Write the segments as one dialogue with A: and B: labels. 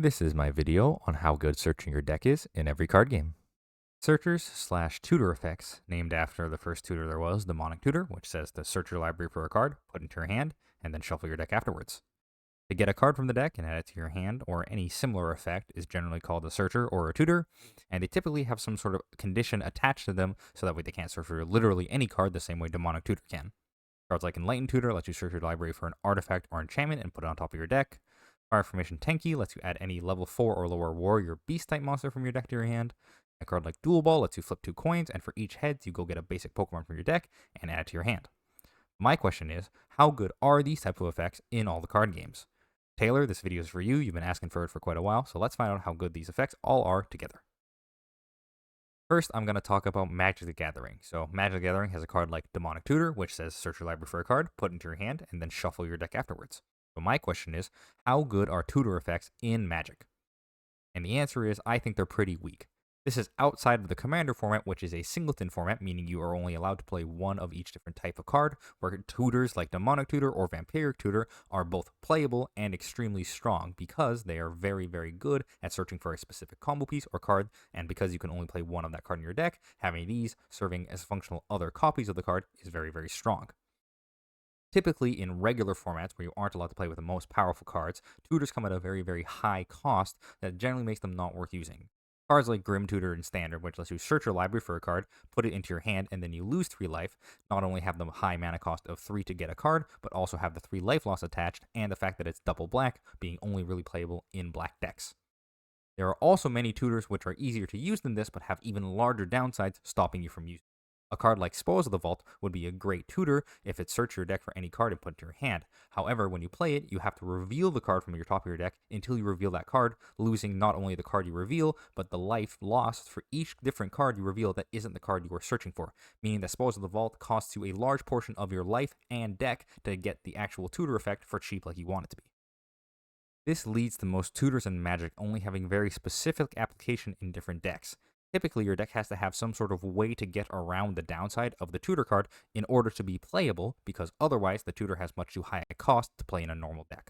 A: This is my video on how good searching your deck is in every card game. Searchers slash tutor effects, named after the first tutor there was, the Demonic Tutor, which says to search your library for a card, put it into your hand, and then shuffle your deck afterwards. To get a card from the deck and add it to your hand, or any similar effect, is generally called a searcher or a tutor, and they typically have some sort of condition attached to them so that way they can't search for literally any card the same way Demonic Tutor can. Cards like Enlightened Tutor lets you search your library for an artifact or enchantment and put it on top of your deck. Fire Formation Tenki lets you add any level 4 or lower warrior beast type monster from your deck to your hand. A card like Duel Ball lets you flip 2 coins, and for each heads, you go get a basic Pokemon from your deck and add it to your hand. My question is, how good are these type of effects in all the card games? Taylor, this video is for you. You've been asking for it for quite a while, so let's find out how good these effects all are together. First, I'm going to talk about Magic the Gathering. So, Magic the Gathering has a card like Demonic Tutor, which says search your library for a card, put it into your hand, and then shuffle your deck afterwards. So, my question is, how good are tutor effects in Magic? And the answer is, I think they're pretty weak. This is outside of the Commander format, which is a singleton format, meaning you are only allowed to play one of each different type of card, where tutors like Demonic Tutor or Vampiric Tutor are both playable and extremely strong because they are very, very good at searching for a specific combo piece or card, and because you can only play one of that card in your deck, having these serving as functional other copies of the card is very, very strong. Typically, in regular formats where you aren't allowed to play with the most powerful cards, tutors come at a very, very high cost that generally makes them not worth using. Cards like Grim Tutor in Standard, which lets you search your library for a card, put it into your hand, and then you lose 3 life, not only have the high mana cost of 3 to get a card, but also have the 3 life loss attached, and the fact that it's double black, being only really playable in black decks. There are also many tutors which are easier to use than this, but have even larger downsides, stopping you from using. A card like Spoils of the Vault would be a great tutor if it searched your deck for any card and put it to your hand. However, when you play it, you have to reveal the card from your top of your deck until you reveal that card, losing not only the card you reveal, but the life lost for each different card you reveal that isn't the card you are searching for, meaning that Spoils of the Vault costs you a large portion of your life and deck to get the actual tutor effect for cheap like you want it to be. This leads to most tutors in Magic only having very specific application in different decks. Typically, your deck has to have some sort of way to get around the downside of the tutor card in order to be playable, because otherwise the tutor has much too high a cost to play in a normal deck.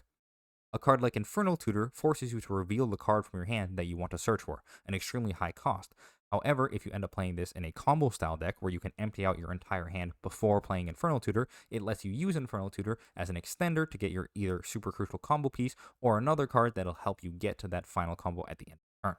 A: A card like Infernal Tutor forces you to reveal the card from your hand that you want to search for, an extremely high cost. However, if you end up playing this in a combo style deck where you can empty out your entire hand before playing Infernal Tutor, it lets you use Infernal Tutor as an extender to get your either super crucial combo piece or another card that'll help you get to that final combo at the end of the turn.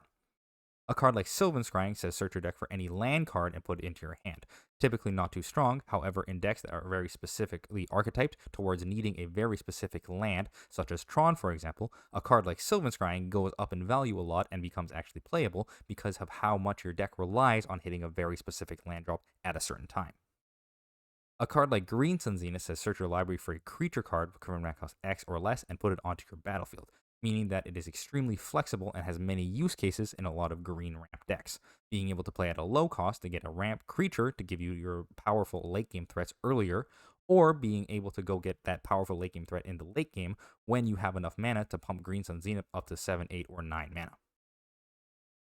A: A card like Sylvan Scrying says search your deck for any land card and put it into your hand. Typically not too strong, however, in decks that are very specifically archetyped towards needing a very specific land, such as Tron, for example, a card like Sylvan Scrying goes up in value a lot and becomes actually playable because of how much your deck relies on hitting a very specific land drop at a certain time. A card like Green Sun Zenith says search your library for a creature card with current mana cost X or less and put it onto your battlefield, meaning that it is extremely flexible and has many use cases in a lot of green ramp decks. Being able to play at a low cost to get a ramp creature to give you your powerful late game threats earlier, or being able to go get that powerful late game threat in the late game when you have enough mana to pump Green Sun Zenith up to 7, 8, or 9 mana.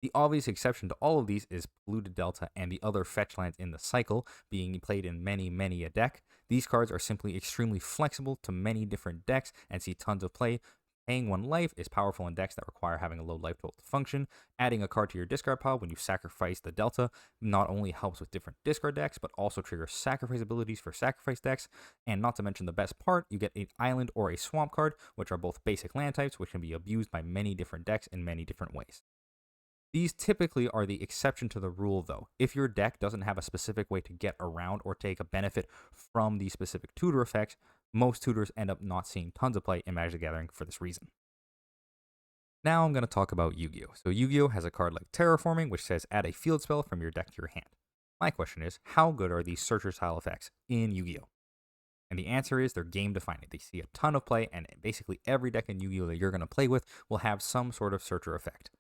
A: The obvious exception to all of these is Polluted Delta and the other fetch lands in the cycle, being played in many a deck. These cards are simply extremely flexible to many different decks and see tons of play. Paying 1 life is powerful in decks that require having a low life total to function. Adding a card to your discard pile when you sacrifice the Delta not only helps with different discard decks, but also triggers sacrifice abilities for sacrifice decks. And not to mention the best part, you get an island or a swamp card, which are both basic land types, which can be abused by many different decks in many different ways. These typically are the exception to the rule, though. If your deck doesn't have a specific way to get around or take a benefit from these specific tutor effects, most tutors end up not seeing tons of play in Magic the Gathering for this reason. Now I'm going to talk about Yu-Gi-Oh! So Yu-Gi-Oh! Has a card like Terraforming, which says add a field spell from your deck to your hand. My question is, how good are these searcher style effects in Yu-Gi-Oh! And the answer is they're game defining. They see a ton of play, and basically every deck in Yu-Gi-Oh! That you're going to play with will have some sort of searcher effect.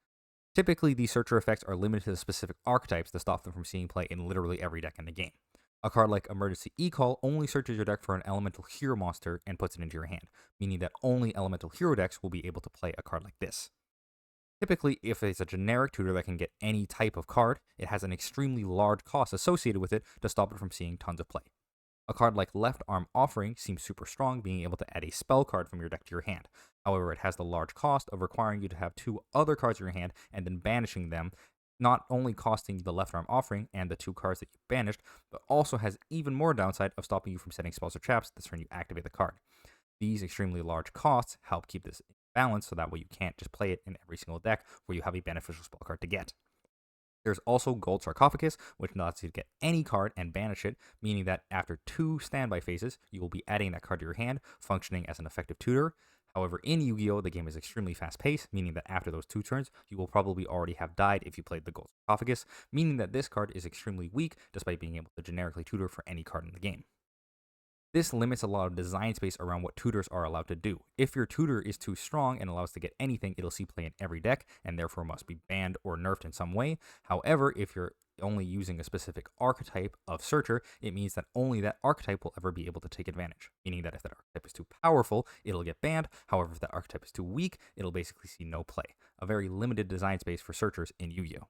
A: Typically, these searcher effects are limited to the specific archetypes to stop them from seeing play in literally every deck in the game. A card like Emergency E-Call only searches your deck for an elemental hero monster and puts it into your hand, meaning that only elemental hero decks will be able to play a card like this. Typically, if it's a generic tutor that can get any type of card, it has an extremely large cost associated with it to stop it from seeing tons of play. A card like Left Arm Offering seems super strong, being able to add a spell card from your deck to your hand. However, it has the large cost of requiring you to have two other cards in your hand and then banishing them, not only costing the Left Arm Offering and the two cards that you banished, but also has even more downside of stopping you from setting spells or traps the turn you activate the card. These extremely large costs help keep this in balance so that way you can't just play it in every single deck where you have a beneficial spell card to get. There's also Gold Sarcophagus, which allows you to get any card and banish it, meaning that after two standby phases, you will be adding that card to your hand, functioning as an effective tutor. However, in Yu Gi Oh!, the game is extremely fast paced, meaning that after those two turns, you will probably already have died if you played the Gold Sarcophagus, meaning that this card is extremely weak despite being able to generically tutor for any card in the game. This limits a lot of design space around what tutors are allowed to do. If your tutor is too strong and allows to get anything, it'll see play in every deck and therefore must be banned or nerfed in some way. However, if you're only using a specific archetype of searcher, it means that only that archetype will ever be able to take advantage. Meaning that if that archetype is too powerful, it'll get banned. However, if that archetype is too weak, it'll basically see no play. A very limited design space for searchers in Yu Gi Oh!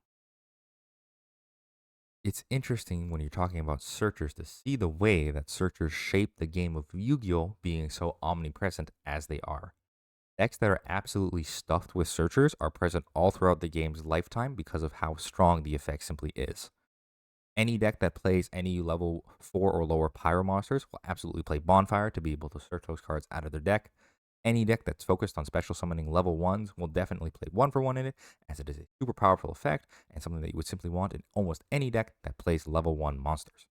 A: It's interesting when you're talking about searchers to see the way that searchers shape the game of Yu Gi Oh! Being so omnipresent as they are. Decks that are absolutely stuffed with searchers are present all throughout the game's lifetime because of how strong the effect simply is. Any deck that plays any level 4 or lower Pyro monsters will absolutely play Bonfire to be able to search those cards out of their deck. Any deck that's focused on special summoning level 1s will definitely play 1 for 1 in it, as it is a super powerful effect and something that you would simply want in almost any deck that plays level 1 monsters.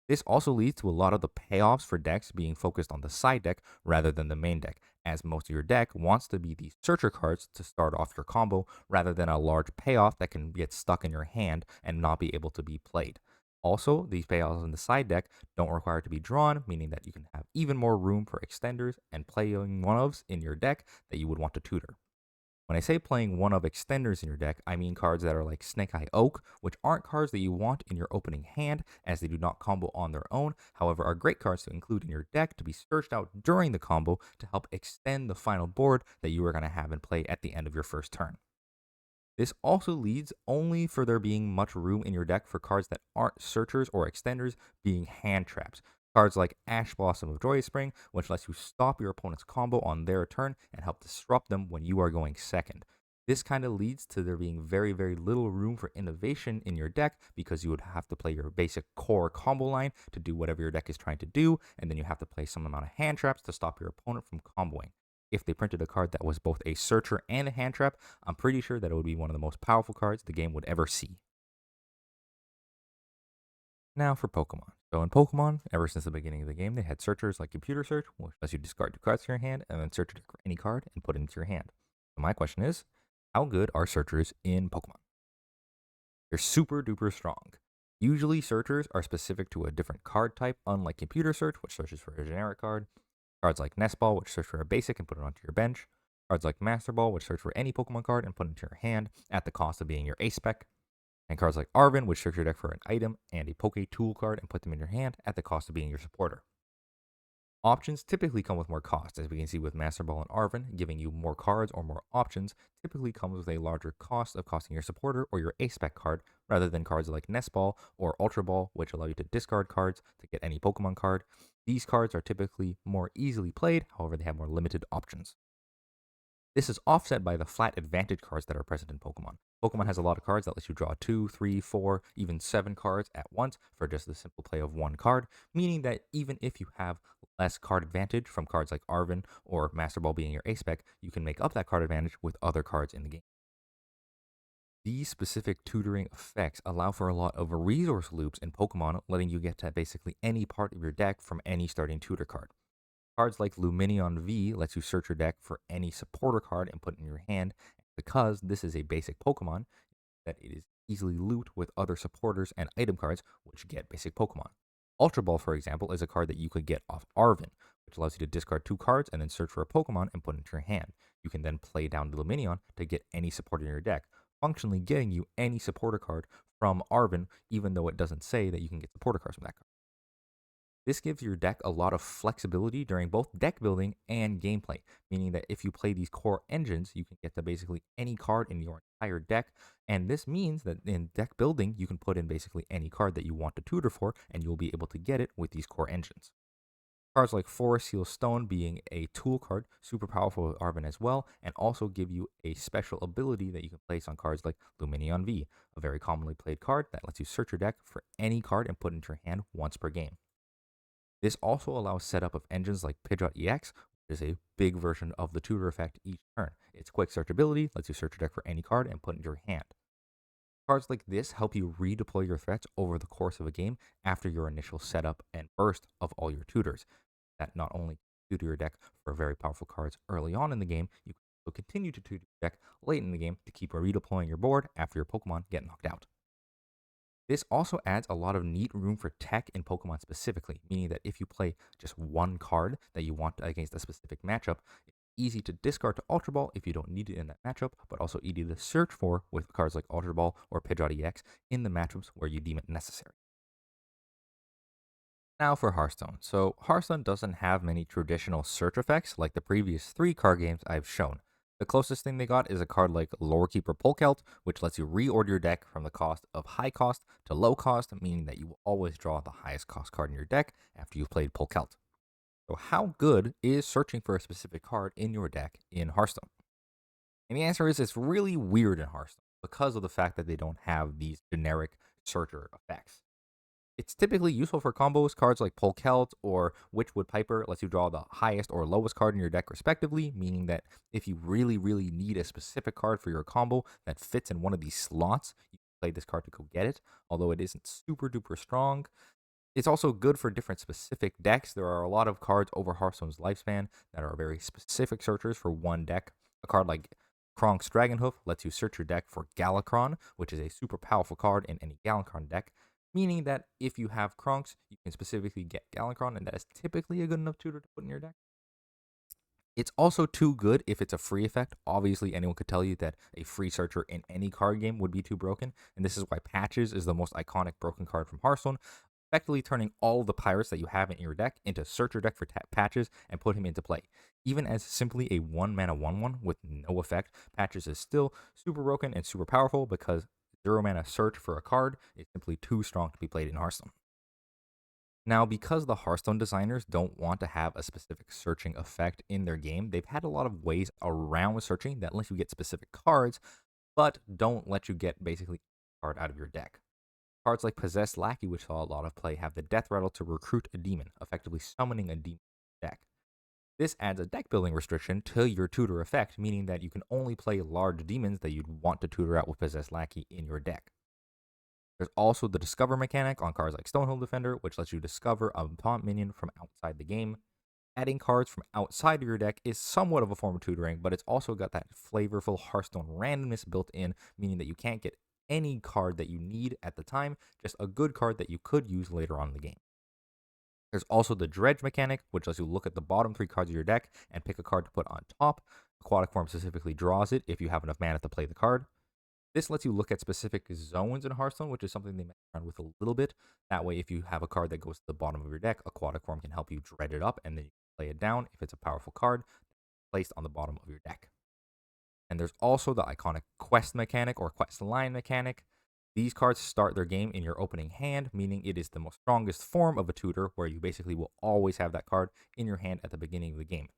A: This also leads to a lot of the payoffs for decks being focused on the side deck rather than the main deck, as most of your deck wants to be these searcher cards to start off your combo rather than a large payoff that can get stuck in your hand and not be able to be played. Also, these payoffs in the side deck don't require to be drawn, meaning that you can have even more room for extenders and playing one ofs in your deck that you would want to tutor. When I say playing one of extenders in your deck, I mean cards that are like Snake Eye Oak, which aren't cards that you want in your opening hand as they do not combo on their own, however, are great cards to include in your deck to be searched out during the combo to help extend the final board that you are going to have in play at the end of your first turn. This also leads only for there being much room in your deck for cards that aren't searchers or extenders being hand traps. Cards like Ash Blossom of Joyous Spring, which lets you stop your opponent's combo on their turn and help disrupt them when you are going second. This kind of leads to there being very, very little room for innovation in your deck because you would have to play your basic core combo line to do whatever your deck is trying to do, and then you have to play some amount of hand traps to stop your opponent from comboing. If they printed a card that was both a searcher and a hand trap, I'm pretty sure that it would be one of the most powerful cards the game would ever see. Now for Pokemon. So in Pokemon, ever since the beginning of the game, they had searchers like Computer Search, which lets you discard two cards from your hand and then search for any card and put it into your hand. So my question is, how good are searchers in Pokemon? They're super duper strong. Usually, searchers are specific to a different card type, unlike Computer Search, which searches for a generic card. Cards like Nest Ball, which search for a basic and put it onto your bench. Cards like Master Ball, which search for any Pokemon card and put it into your hand at the cost of being your ace spec. And cards like Arven, which search your deck for an item and a Poke Tool card and put them in your hand at the cost of being your supporter. Options typically come with more cost, as we can see with Master Ball and Arven, giving you more cards or more options typically comes with a larger cost of costing your supporter or your ace spec card, rather than cards like Nest Ball or Ultra Ball, which allow you to discard cards to get any Pokemon card. These cards are typically more easily played, however, they have more limited options. This is offset by the flat advantage cards that are present in Pokemon. Pokemon has a lot of cards that lets you draw 2, 3, 4, even 7 cards at once for just the simple play of one card, meaning that even if you have less card advantage from cards like Arven or Master Ball being your ace spec, you can make up that card advantage with other cards in the game. These specific tutoring effects allow for a lot of resource loops in Pokemon, letting you get to basically any part of your deck from any starting tutor card. Cards like Luminion V lets you search your deck for any supporter card and put it in your hand. Because this is a basic Pokemon, that it is easily looped with other supporters and item cards, which get basic Pokemon. Ultra Ball, for example, is a card that you could get off Arven, which allows you to discard two cards and then search for a Pokemon and put it into your hand. You can then play down the Luminion to get any supporter in your deck, functionally getting you any supporter card from Arven, even though it doesn't say that you can get supporter cards from that card. This gives your deck a lot of flexibility during both deck building and gameplay, meaning that if you play these core engines, you can get to basically any card in your entire deck. And this means that in deck building, you can put in basically any card that you want to tutor for, and you'll be able to get it with these core engines. Cards like Forest Seal Stone being a tool card, super powerful with Arven as well, and also give you a special ability that you can place on cards like Luminion V, a very commonly played card that lets you search your deck for any card and put it into your hand once per game. This also allows setup of engines like Pidgeot-EX, which is a big version of the tutor effect each turn. Its quick searchability lets you search your deck for any card and put it into your hand. Cards like this help you redeploy your threats over the course of a game after your initial setup and burst of all your tutors. That not only tutor your deck for very powerful cards early on in the game, you can also continue to tutor your deck late in the game to keep redeploying your board after your Pokemon get knocked out. This also adds a lot of neat room for tech in Pokemon specifically, meaning that if you play just one card that you want against a specific matchup, it's easy to discard to Ultra Ball if you don't need it in that matchup, but also easy to search for with cards like Ultra Ball or Pidgeot EX in the matchups where you deem it necessary. Now for Hearthstone. So Hearthstone doesn't have many traditional search effects like the previous three card games I've shown. The closest thing they got is a card like Lorekeeper Polkelt, which lets you reorder your deck from the cost of high cost to low cost, meaning that you will always draw the highest cost card in your deck after you've played Polkelt. So how good is searching for a specific card in your deck in Hearthstone? And the answer is it's really weird in Hearthstone because of the fact that they don't have these generic searcher effects. It's typically useful for combos. Cards like Polkelt or Witchwood Piper lets you draw the highest or lowest card in your deck respectively, meaning that if you really, really need a specific card for your combo that fits in one of these slots, you can play this card to go get it, although it isn't super duper strong. It's also good for different specific decks. There are a lot of cards over Hearthstone's lifespan that are very specific searchers for one deck. A card like Kronk's Dragonhoof lets you search your deck for Galakrond, which is a super powerful card in any Galakrond deck, meaning that if you have Kronks, you can specifically get Galakrond, and that is typically a good enough tutor to put in your deck. It's also too good if it's a free effect. Obviously, anyone could tell you that a free searcher in any card game would be too broken, and this is why Patches is the most iconic broken card from Hearthstone, effectively turning all of the pirates that you have in your deck into searcher deck for Patches and put him into play. Even as simply a 1 mana 1/1 with no effect, Patches is still super broken and super powerful because 0 mana search for a card is simply too strong to be played in Hearthstone. Now, because the Hearthstone designers don't want to have a specific searching effect in their game, they've had a lot of ways around searching that let you get specific cards, but don't let you get basically a card out of your deck. Cards like Possessed Lackey, which saw a lot of play, have the Death Rattle to recruit a demon, effectively summoning a demon deck. This adds a deck building restriction to your tutor effect, meaning that you can only play large demons that you'd want to tutor out with Possessed Lackey in your deck. There's also the Discover mechanic on cards like Stonehill Defender, which lets you discover a taunt minion from outside the game. Adding cards from outside of your deck is somewhat of a form of tutoring, but it's also got that flavorful Hearthstone randomness built in, meaning that you can't get any card that you need at the time, just a good card that you could use later on in the game. There's also the Dredge mechanic, which lets you look at the bottom three cards of your deck and pick a card to put on top. Aquatic Form specifically draws it if you have enough mana to play the card. This lets you look at specific zones in Hearthstone, which is something they mess around with a little bit. That way, if you have a card that goes to the bottom of your deck, Aquatic Form can help you dredge it up and then you can play it down if it's a powerful card placed on the bottom of your deck. And there's also the iconic quest mechanic or quest line mechanic. These cards start their game in your opening hand, meaning it is the most strongest form of a tutor where you basically will always have that card in your hand at the beginning of the game.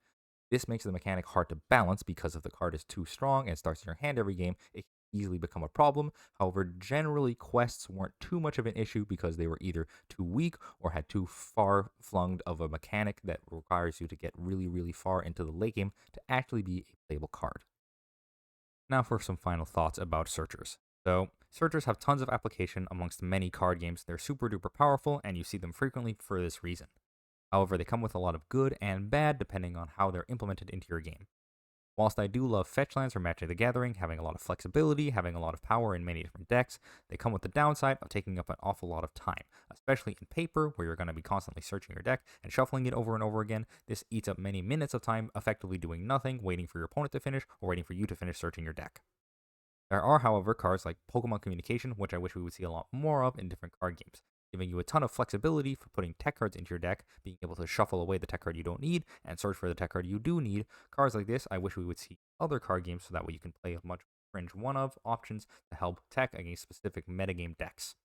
A: This makes the mechanic hard to balance because if the card is too strong and starts in your hand every game, it can easily become a problem. However, generally quests weren't too much of an issue because they were either too weak or had too far flung of a mechanic that requires you to get really, really far into the late game to actually be a playable card. Now for some final thoughts about searchers. So, searchers have tons of application amongst many card games. They're super duper powerful, and you see them frequently for this reason. However, they come with a lot of good and bad depending on how they're implemented into your game. Whilst I do love fetch lands for Magic the Gathering, having a lot of flexibility, having a lot of power in many different decks, they come with the downside of taking up an awful lot of time, especially in paper where you're going to be constantly searching your deck and shuffling it over and over again. This eats up many minutes of time effectively doing nothing, waiting for your opponent to finish, or waiting for you to finish searching your deck. There are, however, cards like Pokemon Communication, which I wish we would see a lot more of in different card games. giving you a ton of flexibility for putting tech cards into your deck, being able to shuffle away the tech card you don't need and search for the tech card you do need. Cards like this, I wish we would see other card games so that way you can play a much fringe one of options to help tech against specific metagame decks.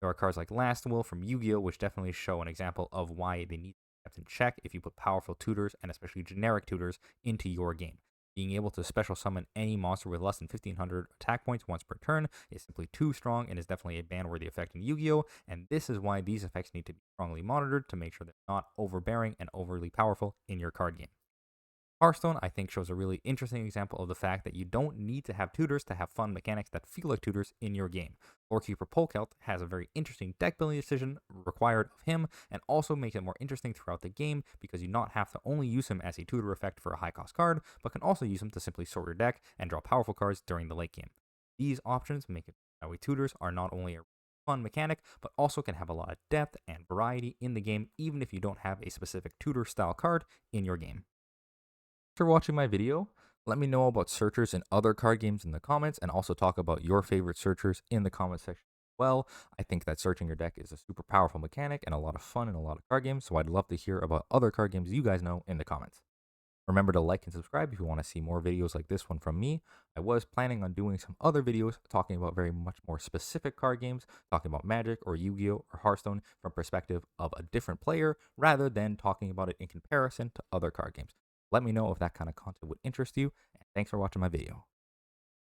A: There are cards like Last Will from Yu-Gi-Oh!, which definitely show an example of why they need to be kept in check if you put powerful tutors, and especially generic tutors, into your game. Being able to special summon any monster with less than 1500 attack points once per turn is simply too strong and is definitely a ban-worthy effect in Yu-Gi-Oh! And this is why these effects need to be strongly monitored to make sure they're not overbearing and overly powerful in your card game. Hearthstone, I think, shows a really interesting example of the fact that you don't need to have tutors to have fun mechanics that feel like tutors in your game. Lorekeeper Polkelt has a very interesting deck building decision required of him, and also makes it more interesting throughout the game because you not have to only use him as a tutor effect for a high cost card, but can also use him to simply sort your deck and draw powerful cards during the late game. These options make it that way tutors are not only a fun mechanic, but also can have a lot of depth and variety in the game, even if you don't have a specific tutor style card in your game. For watching my video. Let me know about searchers in other card games in the comments, and also talk about your favorite searchers in the comment section. Well, I think that searching your deck is a super powerful mechanic and a lot of fun in a lot of card games, so I'd love to hear about other card games you guys know in the comments. Remember to like and subscribe if you want to see more videos like this one from me. I was planning on doing some other videos talking about very much more specific card games, talking about Magic or Yu-Gi-Oh! Or Hearthstone from perspective of a different player, rather than talking about it in comparison to other card games. Let me know if that kind of content would interest you, and thanks for watching my video.